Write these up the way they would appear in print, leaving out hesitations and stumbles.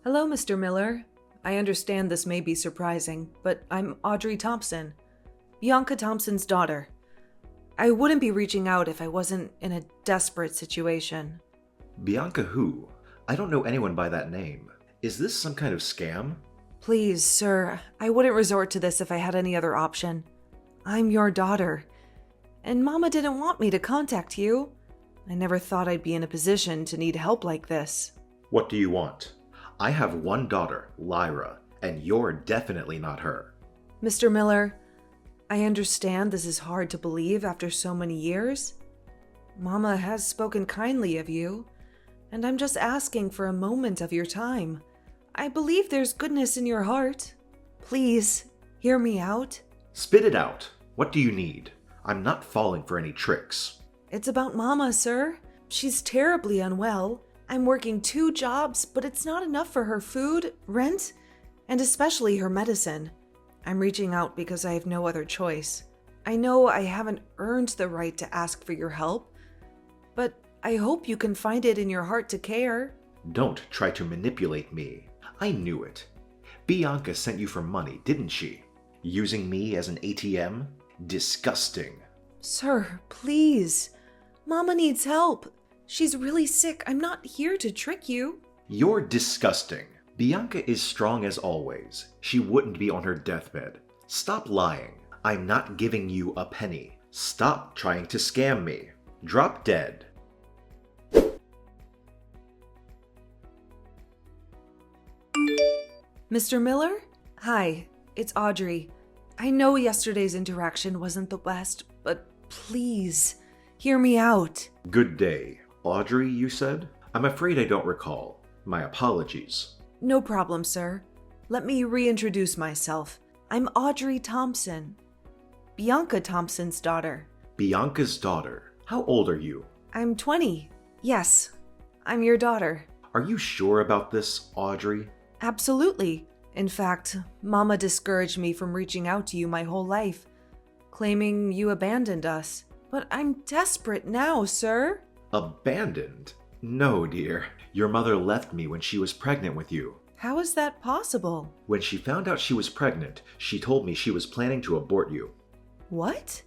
Hello, Mr. Miller. I understand this may be surprising, but I'm Audrey Thompson, Bianca Thompson's daughter. I wouldn't be reaching out if I wasn't in a desperate situation. Bianca who? I don't know anyone by that name. Is this some kind of scam? Please, sir, I wouldn't resort to this if I had any other option. I'm your daughter, and Mama didn't want me to contact you. I never thought I'd be in a position to need help like this. What do you want? I have one daughter, Lyra, and you're definitely not her. Mr. Miller, I understand this is hard to believe after so many years. Mama has spoken kindly of you, and I'm just asking for a moment of your time. I believe there's goodness in your heart. Please, hear me out. Spit it out. What do you need? I'm not falling for any tricks. It's about Mama, sir. She's terribly unwell. I'm working 2 jobs, but it's not enough for her food, rent, and especially her medicine. I'm reaching out because I have no other choice. I know I haven't earned the right to ask for your help, but I hope you can find it in your heart to care. Don't try to manipulate me. I knew it. Bianca sent you for money, didn't she? Using me as an ATM? Disgusting. Sir, please. Mama needs help. She's really sick. I'm not here to trick you. You're disgusting. Bianca is strong as always. She wouldn't be on her deathbed. Stop lying. I'm not giving you a penny. Stop trying to scam me. Drop dead. Mr. Miller? Hi, it's Audrey. I know yesterday's interaction wasn't the best, but please, hear me out. Good day. Audrey, you said? I'm afraid I don't recall. My apologies. No problem, sir. Let me reintroduce myself. I'm Audrey Thompson, Bianca Thompson's daughter. Bianca's daughter. How old are you? I'm 20. Yes, I'm your daughter. Are you sure about this, Audrey? Absolutely. In fact, Mama discouraged me from reaching out to you my whole life, claiming you abandoned us. But I'm desperate now, sir. Abandoned? No, dear. Your mother left me when she was pregnant with you. How is that possible? When she found out she was pregnant, she told me she was planning to abort you. What?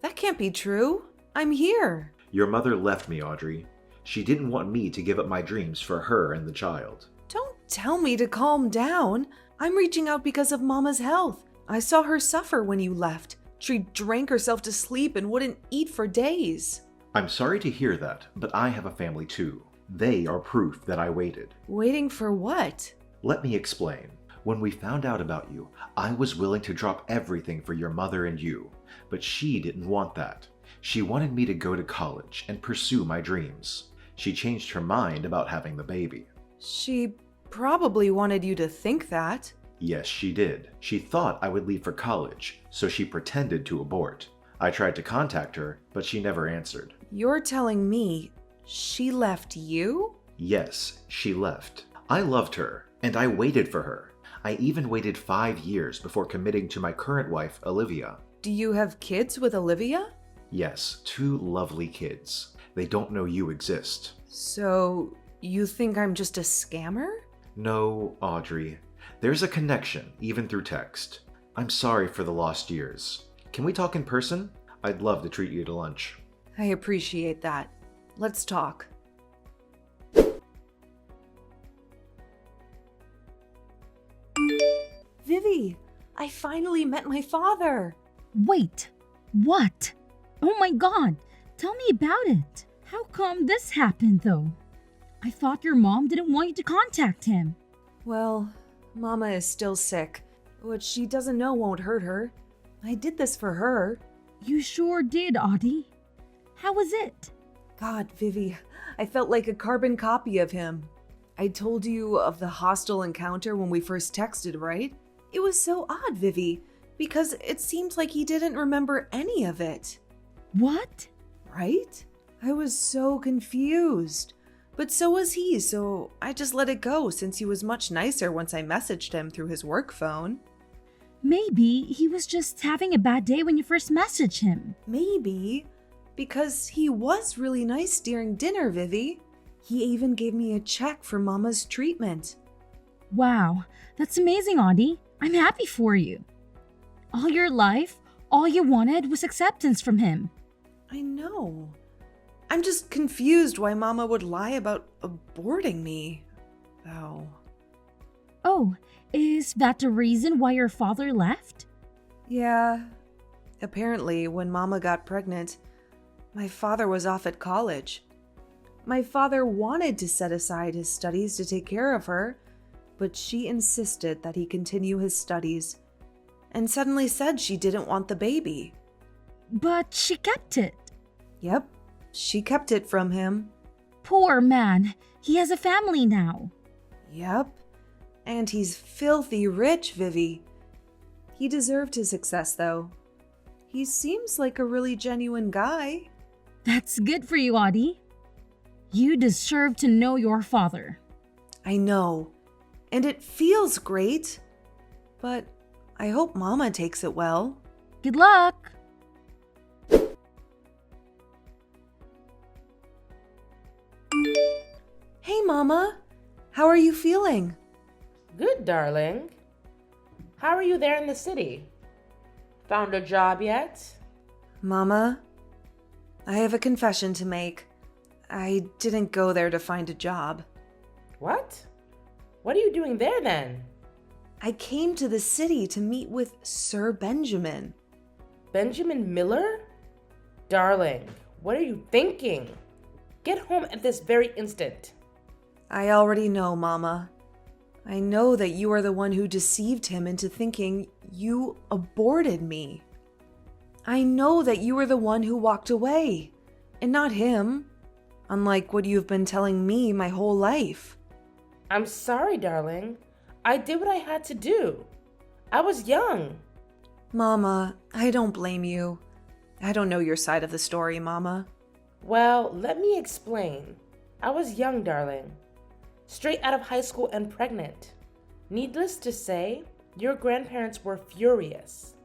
That can't be true. I'm here. Your mother left me, Audrey. She didn't want me to give up my dreams for her and the child. Don't tell me to calm down. I'm reaching out because of Mama's health. I saw her suffer when you left. She drank herself to sleep and wouldn't eat for days. I'm sorry to hear that, but I have a family too. They are proof that I waited. Waiting for what? Let me explain. When we found out about you, I was willing to drop everything for your mother and you, but she didn't want that. She wanted me to go to college and pursue my dreams. She changed her mind about having the baby. She probably wanted you to think that. Yes, she did. She thought I would leave for college, so she pretended to abort. I tried to contact her, but she never answered. You're telling me she left you? Yes, she left. I loved her, and I waited for her. I even waited 5 years before committing to my current wife, Olivia. Do you have kids with Olivia? Yes, 2 lovely kids. They don't know you exist. So, you think I'm just a scammer? No, Audrey. There's a connection, even through text. I'm sorry for the lost years. Can we talk in person? I'd love to treat you to lunch. I appreciate that. Let's talk. Vivi, I finally met my father. Wait, what? Oh my god, tell me about it. How come this happened though? I thought your mom didn't want you to contact him. Well, Mama is still sick, which she doesn't know won't hurt her. I did this for her. You sure did, Audie. How was it? God, Vivi, I felt like a carbon copy of him. I told you of the hostile encounter when we first texted, right? It was so odd, Vivi, because it seemed like he didn't remember any of it. What? Right? I was so confused. But so was he, so I just let it go since he was much nicer once I messaged him through his work phone. Maybe he was just having a bad day when you first messaged him. Maybe. Because he was really nice during dinner, Vivi. He even gave me a check for Mama's treatment. Wow, that's amazing, Audie. I'm happy for you. All your life, all you wanted was acceptance from him. I know. I'm just confused why Mama would lie about aborting me, though. Oh, is that the reason why your father left? Yeah. Apparently, when Mama got pregnant, my father was off at college. My father wanted to set aside his studies to take care of her, but she insisted that he continue his studies and suddenly said she didn't want the baby. But she kept it. Yep, she kept it from him. Poor man, he has a family now. Yep, and he's filthy rich, Vivi. He deserved his success, though. He seems like a really genuine guy. That's good for you, Audie. You deserve to know your father. I know, and it feels great, but I hope Mama takes it well. Good luck! Hey, Mama. How are you feeling? Good, darling. How are you there in the city? Found a job yet? Mama, I have a confession to make. I didn't go there to find a job. What? What are you doing there then? I came to the city to meet with Sir Benjamin. Benjamin Miller? Darling, what are you thinking? Get home at this very instant. I already know, Mama. I know that you are the one who deceived him into thinking you aborted me. I know that you were the one who walked away, and not him, unlike what you've been telling me my whole life. I'm sorry, darling. I did what I had to do. I was young. Mama, I don't blame you. I don't know your side of the story, Mama. Well, let me explain. I was young, darling. Straight out of high school and pregnant. Needless to say, your grandparents were furious.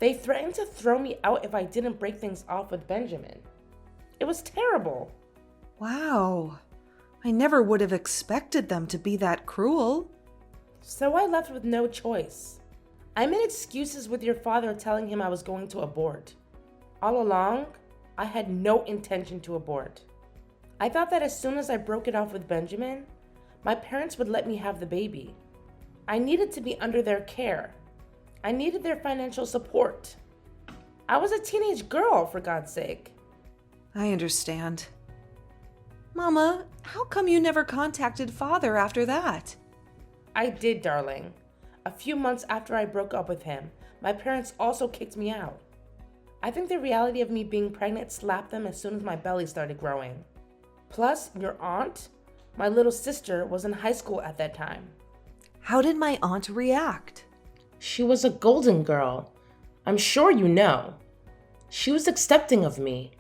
They threatened to throw me out if I didn't break things off with Benjamin. It was terrible. Wow. I never would have expected them to be that cruel. So I left with no choice. I made excuses with your father telling him I was going to abort. All along, I had no intention to abort. I thought that as soon as I broke it off with Benjamin, my parents would let me have the baby. I needed to be under their care. I needed their financial support. I was a teenage girl, for God's sake. I understand. Mama, how come you never contacted Father after that? I did, darling. A few months after I broke up with him, my parents also kicked me out. I think the reality of me being pregnant slapped them as soon as my belly started growing. Plus, your aunt, my little sister, was in high school at that time. How did my aunt react? She was a golden girl. I'm sure you know. She was accepting of me,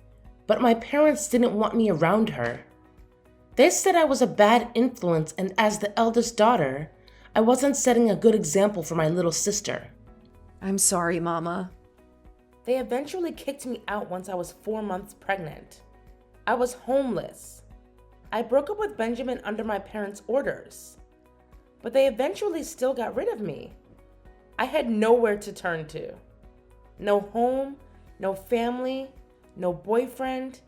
but my parents didn't want me around her. They said I was a bad influence, and as the eldest daughter, I wasn't setting a good example for my little sister. I'm sorry, Mama. They eventually kicked me out once I was 4 months pregnant. I was homeless. I broke up with Benjamin under my parents' orders, but they eventually still got rid of me. I had nowhere to turn to. No home, no family, no boyfriend,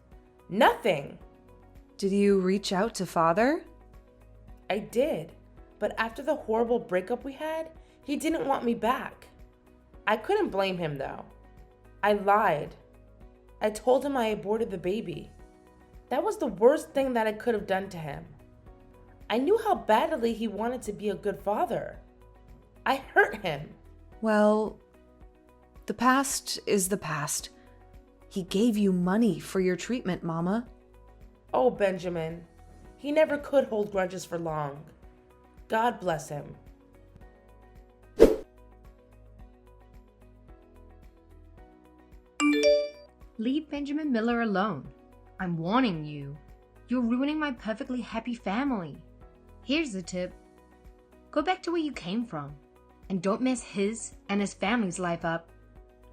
nothing. Did you reach out to Father? I did, but after the horrible breakup we had, he didn't want me back. I couldn't blame him though. I lied. I told him I aborted the baby. That was the worst thing that I could have done to him. I knew how badly he wanted to be a good father. I hurt him. Well, the past is the past. He gave you money for your treatment, Mama. Oh, Benjamin. He never could hold grudges for long. God bless him. Leave Benjamin Miller alone. I'm warning you. You're ruining my perfectly happy family. Here's the tip. Go back to where you came from. And don't mess his and his family's life up.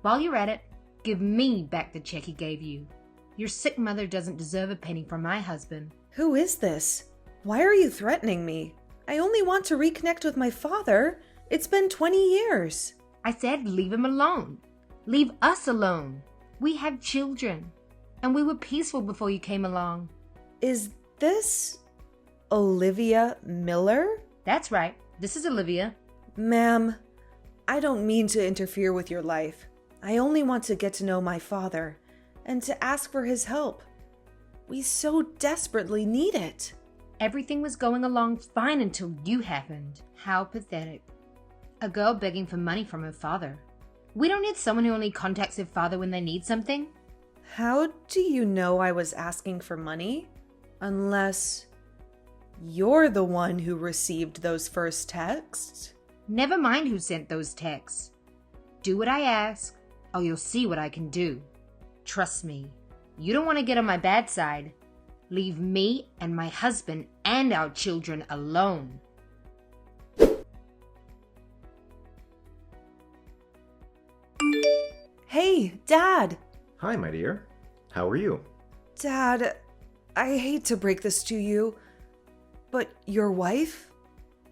While you're at it, give me back the check he gave you. Your sick mother doesn't deserve a penny from my husband. Who is this? Why are you threatening me? I only want to reconnect with my father. It's been 20 years. I said leave him alone. Leave us alone. We have children. And we were peaceful before you came along. Is this Olivia Miller? That's right. This is Olivia. Ma'am, I don't mean to interfere with your life. I only want to get to know my father and to ask for his help. We so desperately need it. Everything was going along fine until you happened. How pathetic. A girl begging for money from her father. We don't need someone who only contacts their father when they need something. How do you know I was asking for money? Unless you're the one who received those first texts? Never mind who sent those texts. Do what I ask, or you'll see what I can do. Trust me, you don't want to get on my bad side. Leave me and my husband and our children alone. Hey, Dad! Hi, my dear. How are you? Dad, I hate to break this to you, but your wife,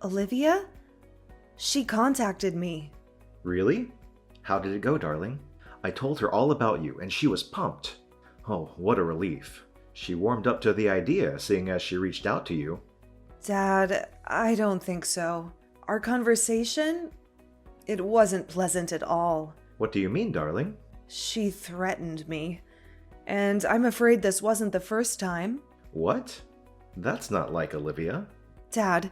Olivia, she contacted me. Really? How did it go, darling? I told her all about you, and she was pumped. Oh, what a relief. She warmed up to the idea, seeing as she reached out to you. Dad, I don't think so. Our conversation, it wasn't pleasant at all. What do you mean, darling? She threatened me, and I'm afraid this wasn't the first time. What? That's not like Olivia. Dad,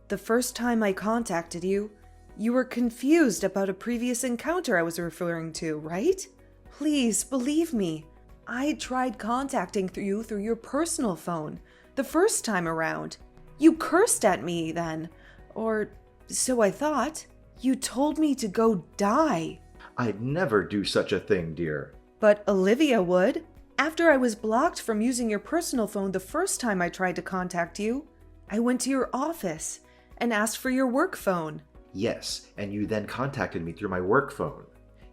the first time I contacted you, you were confused about a previous encounter I was referring to, right? Please believe me. I tried contacting you through your personal phone the first time around. You cursed at me then, or so I thought. You told me to go die. I'd never do such a thing, dear. But Olivia would. After I was blocked from using your personal phone the first time I tried to contact you, I went to your office and asked for your work phone. Yes, and you then contacted me through my work phone.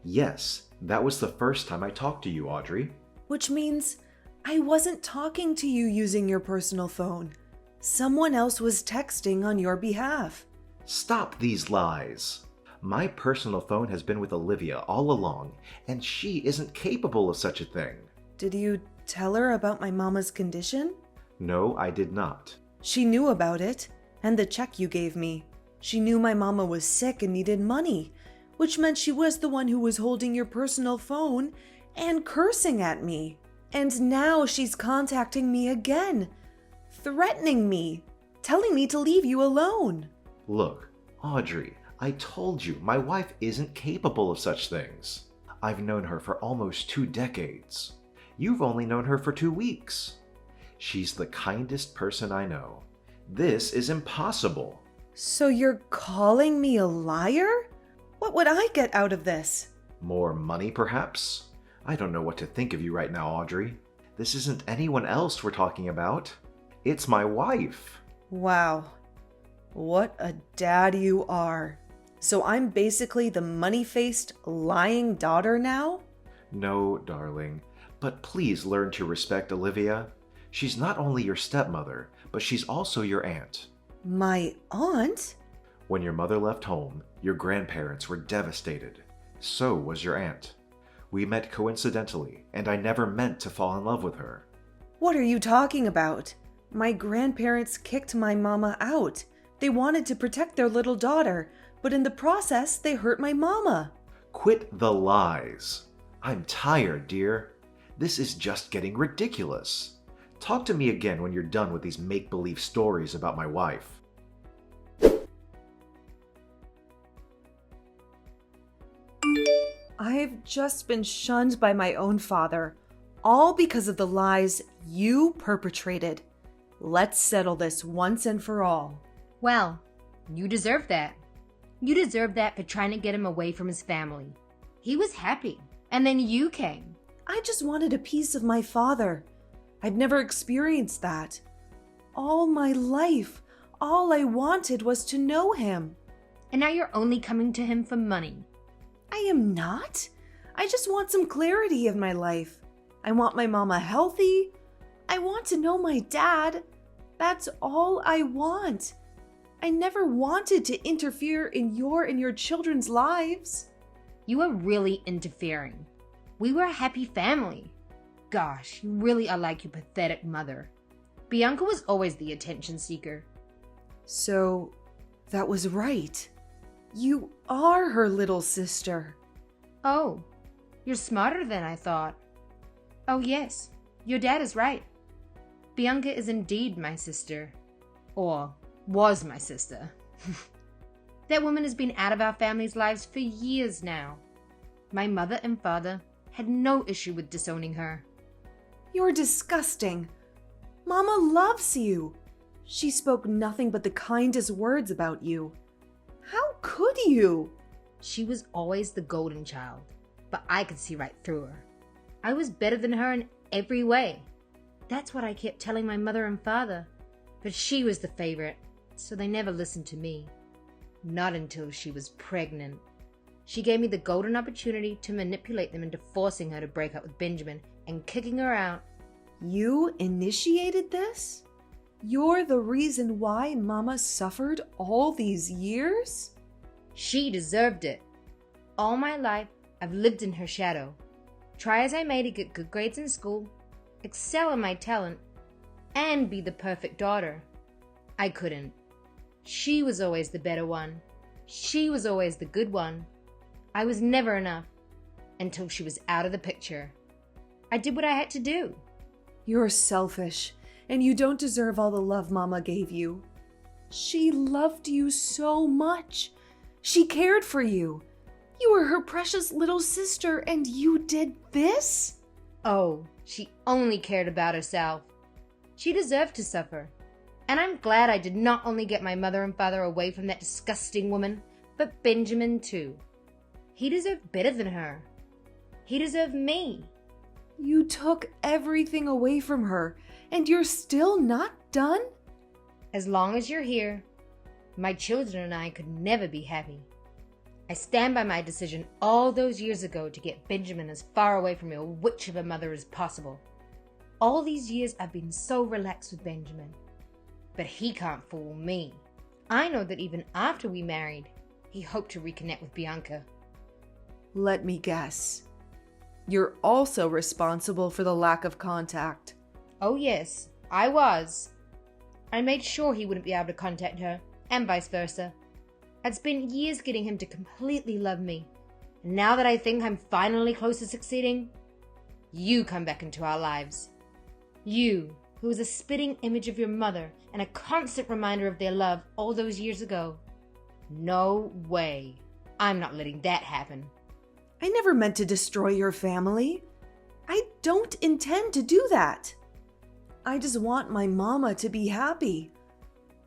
Yes, that was the first time I talked to you, Audrey. Which means I wasn't talking to you using your personal phone. Someone else was texting on your behalf. Stop these lies. My personal phone has been with Olivia all along, and she isn't capable of such a thing. Did you tell her about my mama's condition? No, I did not. She knew about it, and the check you gave me. She knew my mama was sick and needed money, which meant she was the one who was holding your personal phone and cursing at me. And now she's contacting me again, threatening me, telling me to leave you alone. Look, Audrey, I told you my wife isn't capable of such things. I've known her for almost 2 decades. You've only known her for 2 weeks. She's the kindest person I know. This is impossible. So you're calling me a liar? What would I get out of this? More money, perhaps? I don't know what to think of you right now, Audrey. This isn't anyone else we're talking about. It's my wife. Wow. What a dad you are. So I'm basically the money-faced, lying daughter now? No, darling. But please learn to respect Olivia. She's not only your stepmother, but she's also your aunt. My aunt? When your mother left home, your grandparents were devastated. So was your aunt. We met coincidentally, and I never meant to fall in love with her. What are you talking about? My grandparents kicked my mama out. They wanted to protect their little daughter, but in the process, they hurt my mama. Quit the lies. I'm tired, dear. This is just getting ridiculous. Talk to me again when you're done with these make-believe stories about my wife. I've just been shunned by my own father, all because of the lies you perpetrated. Let's settle this once and for all. Well, you deserve that. You deserve that for trying to get him away from his family. He was happy, and then you came. I just wanted a piece of my father. I'd never experienced that. All my life, all I wanted was to know him. And now you're only coming to him for money. I am not. I just want some clarity in my life. I want my mama healthy. I want to know my dad. That's all I want. I never wanted to interfere in your and your children's lives. You are really interfering. We were a happy family. Gosh, you really are like your pathetic mother. Bianca was always the attention seeker. So, that was right. You are her little sister. Oh, you're smarter than I thought. Oh yes, your dad is right. Bianca is indeed my sister. Or was my sister. That woman has been out of our family's lives for years now. My mother and father had no issue with disowning her. You're disgusting. Mama loves you. She spoke nothing but the kindest words about you. How could you? She was always the golden child, but I could see right through her. I was better than her in every way. That's what I kept telling my mother and father. But she was the favorite, so they never listened to me. Not until she was pregnant. She gave me the golden opportunity to manipulate them into forcing her to break up with Benjamin and kicking her out. You initiated this? You're the reason why Mama suffered all these years? She deserved it. All my life, I've lived in her shadow. Try as I may to get good grades in school, excel in my talent, and be the perfect daughter. I couldn't. She was always the better one. She was always the good one. I was never enough until she was out of the picture. I did what I had to do. You're selfish, and you don't deserve all the love Mama gave you. She loved you so much. She cared for you. You were her precious little sister, and you did this? Oh, she only cared about herself. She deserved to suffer. And I'm glad I did not only get my mother and father away from that disgusting woman, but Benjamin too. He deserved better than her. He deserved me. You took everything away from her, and you're still not done? As long as you're here, my children and I could never be happy. I stand by my decision all those years ago to get Benjamin as far away from your witch of a mother as possible. All these years I've been so relaxed with Benjamin. But he can't fool me. I know that even after we married, he hoped to reconnect with Bianca. Let me guess. You're also responsible for the lack of contact. Oh yes, I was. I made sure he wouldn't be able to contact her, and vice versa. I'd spent years getting him to completely love me. And now that I think I'm finally close to succeeding, you come back into our lives. You, who was a spitting image of your mother and a constant reminder of their love all those years ago. No way. I'm not letting that happen. I never meant to destroy your family. I don't intend to do that. I just want my mama to be happy.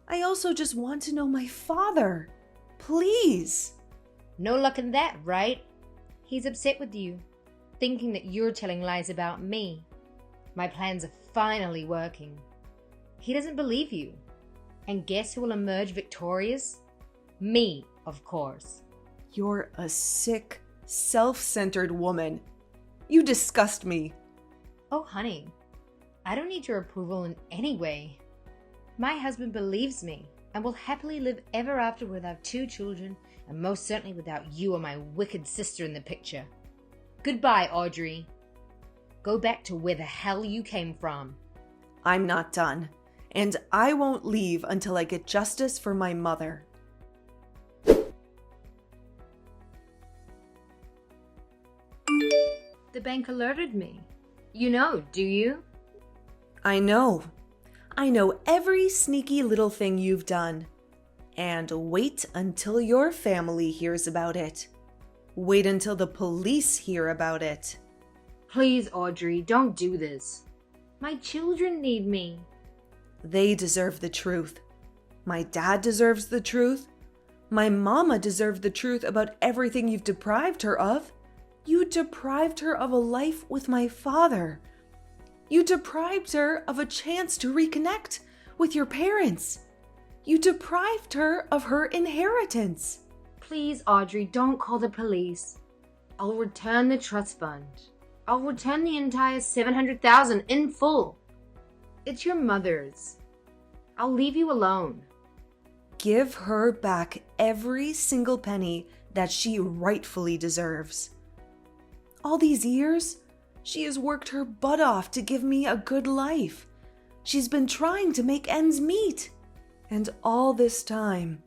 I also just want to know my father. Please. No luck in that, right? He's upset with you, thinking that you're telling lies about me. My plans are finally working. He doesn't believe you. And guess who will emerge victorious? Me, of course. You're a sick, self-centered woman. You disgust me. Oh, honey, I don't need your approval in any way. My husband believes me and will happily live ever after with our 2 children, and most certainly without you or my wicked sister in the picture. Goodbye, Audrey. Go back to where the hell you came from. I'm not done, and I won't leave until I get justice for my mother. The bank alerted me. You know, do you? I know. I know every sneaky little thing you've done. And wait until your family hears about it. Wait until the police hear about it. Please, Audrey, don't do this. My children need me. They deserve the truth. My dad deserves the truth. My mama deserves the truth about everything you've deprived her of. You deprived her of a life with my father. You deprived her of a chance to reconnect with your parents. You deprived her of her inheritance. Please, Audrey, don't call the police. I'll return the trust fund. I'll return the entire $700,000 in full. It's your mother's. I'll leave you alone. Give her back every single penny that she rightfully deserves. All these years, she has worked her butt off to give me a good life. She's been trying to make ends meet. And all this time,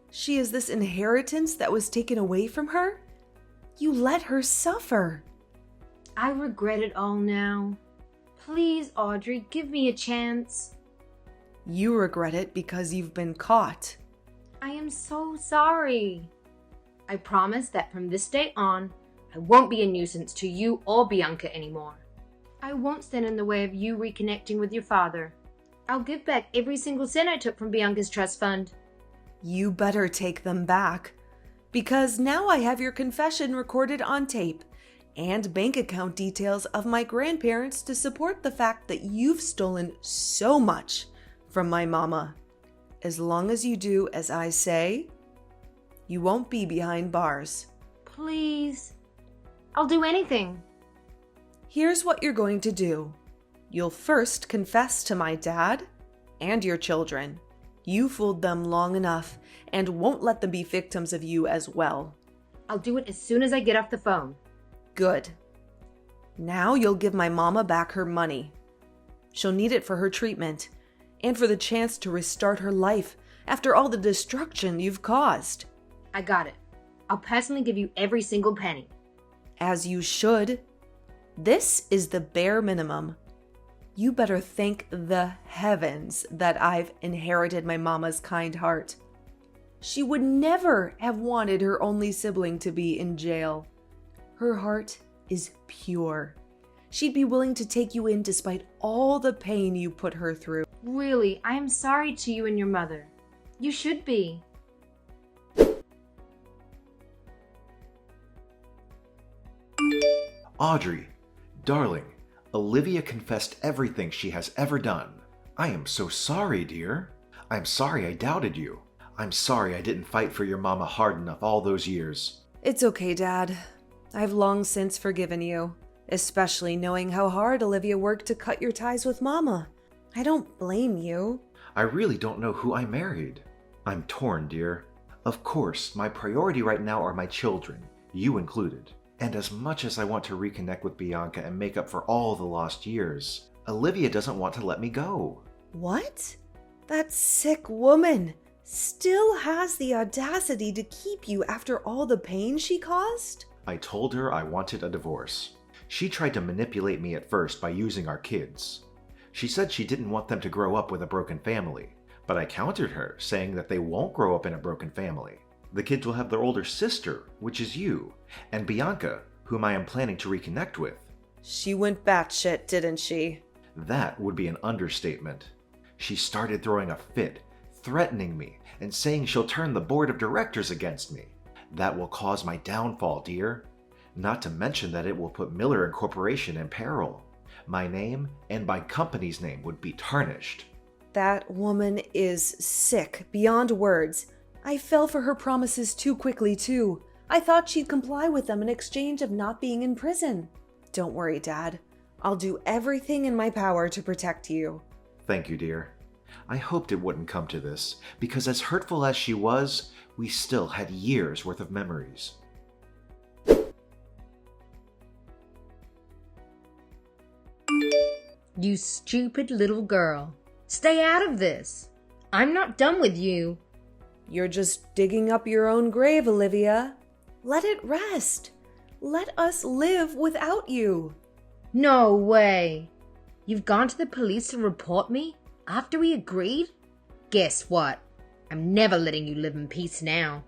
she is this inheritance that was taken away from her? You let her suffer. I regret it all now. Please, Audrey, give me a chance. You regret it because you've been caught. I am so sorry. I promise that from this day on, I won't be a nuisance to you or Bianca anymore. I won't stand in the way of you reconnecting with your father. I'll give back every single cent I took from Bianca's trust fund. You better take them back, because now I have your confession recorded on tape and bank account details of my grandparents to support the fact that you've stolen so much from my mama. As long as you do as I say, you won't be behind bars. Please. I'll do anything. Here's what you're going to do. You'll first confess to my dad and your children. You fooled them long enough and won't let them be victims of you as well. I'll do it as soon as I get off the phone. Good. Now you'll give my mama back her money. She'll need it for her treatment and for the chance to restart her life after all the destruction you've caused. I got it. I'll personally give you every single penny. As you should. This is the bare minimum. You better thank the heavens that I've inherited my mama's kind heart. She would never have wanted her only sibling to be in jail. Her heart is pure. She'd be willing to take you in despite all the pain you put her through. Really, I am sorry to you and your mother. You should be. Audrey, darling, Olivia confessed everything she has ever done. I am so sorry, dear. I'm sorry I doubted you. I'm sorry I didn't fight for your mama hard enough all those years. It's okay, Dad. I've long since forgiven you, especially knowing how hard Olivia worked to cut your ties with Mama. I don't blame you. I really don't know who I married. I'm torn, dear. Of course, my priority right now are my children, you included. And as much as I want to reconnect with Bianca and make up for all the lost years, Olivia doesn't want to let me go. What? That sick woman still has the audacity to keep you after all the pain she caused? I told her I wanted a divorce. She tried to manipulate me at first by using our kids. She said she didn't want them to grow up with a broken family, but I countered her, saying that they won't grow up in a broken family. The kids will have their older sister, which is you, and Bianca, whom I am planning to reconnect with. She went batshit, didn't she? That would be an understatement. She started throwing a fit, threatening me, and saying she'll turn the board of directors against me. That will cause my downfall, dear. Not to mention that it will put Miller Incorporation in peril. My name and my company's name would be tarnished. That woman is sick beyond words. I fell for her promises too quickly, too. I thought she'd comply with them in exchange of not being in prison. Don't worry, Dad. I'll do everything in my power to protect you. Thank you, dear. I hoped it wouldn't come to this, because as hurtful as she was, we still had years worth of memories. You stupid little girl. Stay out of this. I'm not done with you. You're just digging up your own grave, Olivia. Let it rest. Let us live without you. No way. You've gone to the police to report me after we agreed? Guess what? I'm never letting you live in peace now.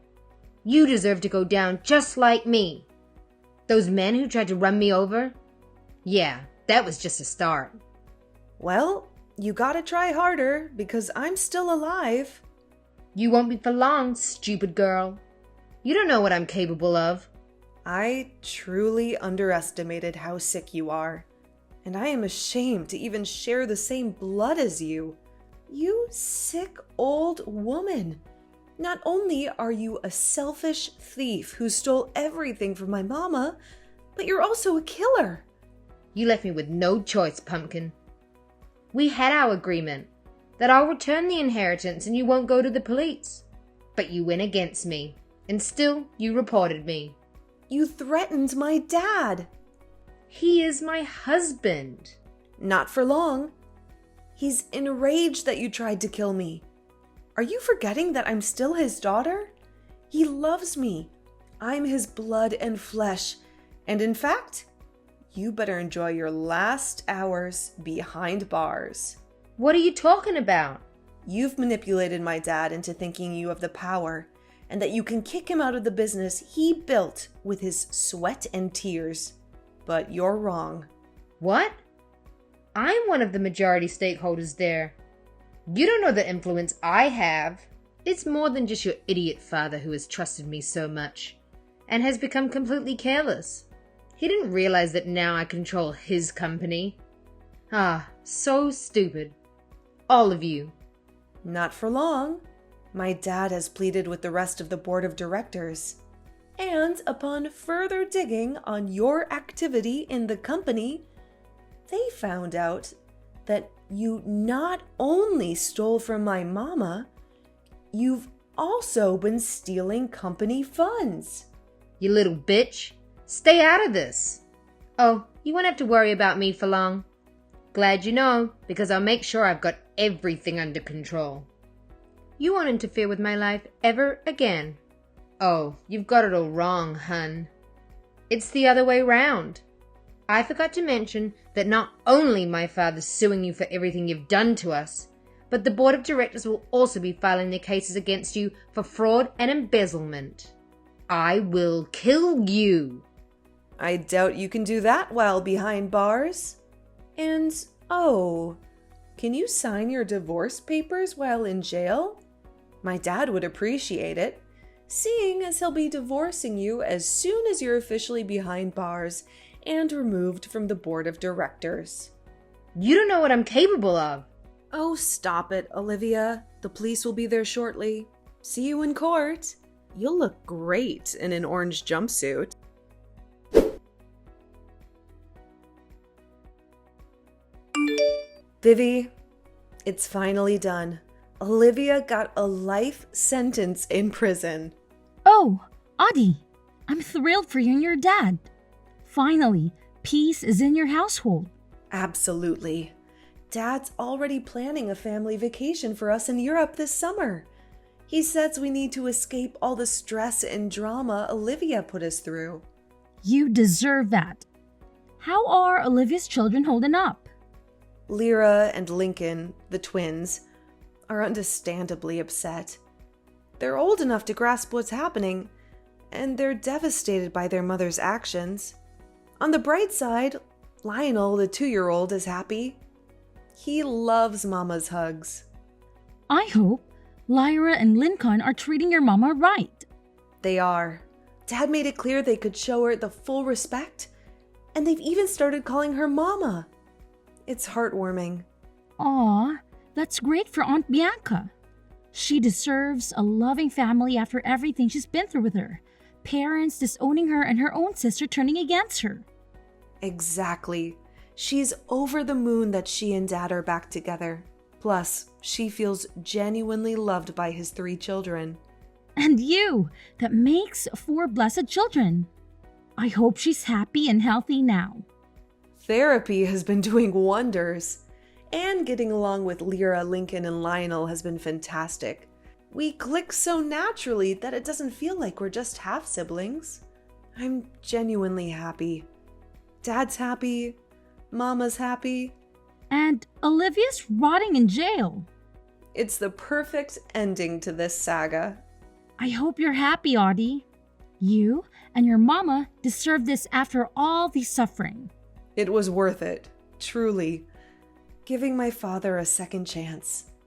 You deserve to go down just like me. Those men who tried to run me over? Yeah, that was just a start. Well, you gotta try harder because I'm still alive. You won't be for long, stupid girl. You don't know what I'm capable of. I truly underestimated how sick you are, and I am ashamed to even share the same blood as you. You sick old woman. Not only are you a selfish thief who stole everything from my mama, but you're also a killer. You left me with no choice, Pumpkin. We had our agreement. that I'll return the inheritance and you won't go to the police. But you went against me, and still you reported me. You threatened my dad. He is my husband. Not for long. He's enraged that you tried to kill me. Are you forgetting that I'm still his daughter? He loves me. I'm his blood and flesh. And in fact, you better enjoy your last hours behind bars. What are you talking about? You've manipulated my dad into thinking you have the power and that you can kick him out of the business he built with his sweat and tears. But you're wrong. What? I'm one of the majority stakeholders there. You don't know the influence I have. It's more than just your idiot father who has trusted me so much and has become completely careless. He didn't realize that now I control his company. Ah, so stupid. All of you. Not for long. My dad has pleaded with the rest of the board of directors. And upon further digging on your activity in the company, they found out that you not only stole from my mama, you've also been stealing company funds. You little bitch. Stay out of this. Oh, you won't have to worry about me for long. Glad you know, because I'll make sure I've got everything under control. You won't interfere with my life ever again. Oh, you've got it all wrong, hun. It's the other way round. I forgot to mention that not only my father's suing you for everything you've done to us, but the board of directors will also be filing their cases against you for fraud and embezzlement. I will kill you. I doubt you can do that while behind bars. And, oh, can you sign your divorce papers while in jail? My dad would appreciate it, seeing as he'll be divorcing you as soon as you're officially behind bars and removed from the board of directors. You don't know what I'm capable of. Oh, stop it, Olivia. The police will be there shortly. See you in court. You'll look great in an orange jumpsuit. Vivi, it's finally done. Olivia got a life sentence in prison. Oh, Audie, I'm thrilled for you and your dad. Finally, peace is in your household. Absolutely. Dad's already planning a family vacation for us in Europe this summer. He says we need to escape all the stress and drama Olivia put us through. You deserve that. How are Olivia's children holding up? Lyra and Lincoln, the twins, are understandably upset. They're old enough to grasp what's happening, and they're devastated by their mother's actions. On the bright side, Lionel, the 2-year-old, is happy. He loves Mama's hugs. I hope Lyra and Lincoln are treating your mama right. They are. Dad made it clear they could show her the full respect, and they've even started calling her Mama. It's heartwarming. Aw, that's great for Aunt Bianca. She deserves a loving family after everything she's been through with her. Parents disowning her and her own sister turning against her. Exactly. She's over the moon that she and Dad are back together. Plus, she feels genuinely loved by his 3 children. And you, that makes 4 blessed children. I hope she's happy and healthy now. Therapy has been doing wonders. And getting along with Lyra, Lincoln, and Lionel has been fantastic. We click so naturally that it doesn't feel like we're just half-siblings. I'm genuinely happy. Dad's happy. Mama's happy. And Olivia's rotting in jail. It's the perfect ending to this saga. I hope you're happy, Audie. You and your mama deserve this after all the suffering. It was worth it, truly. Giving my father a second chance.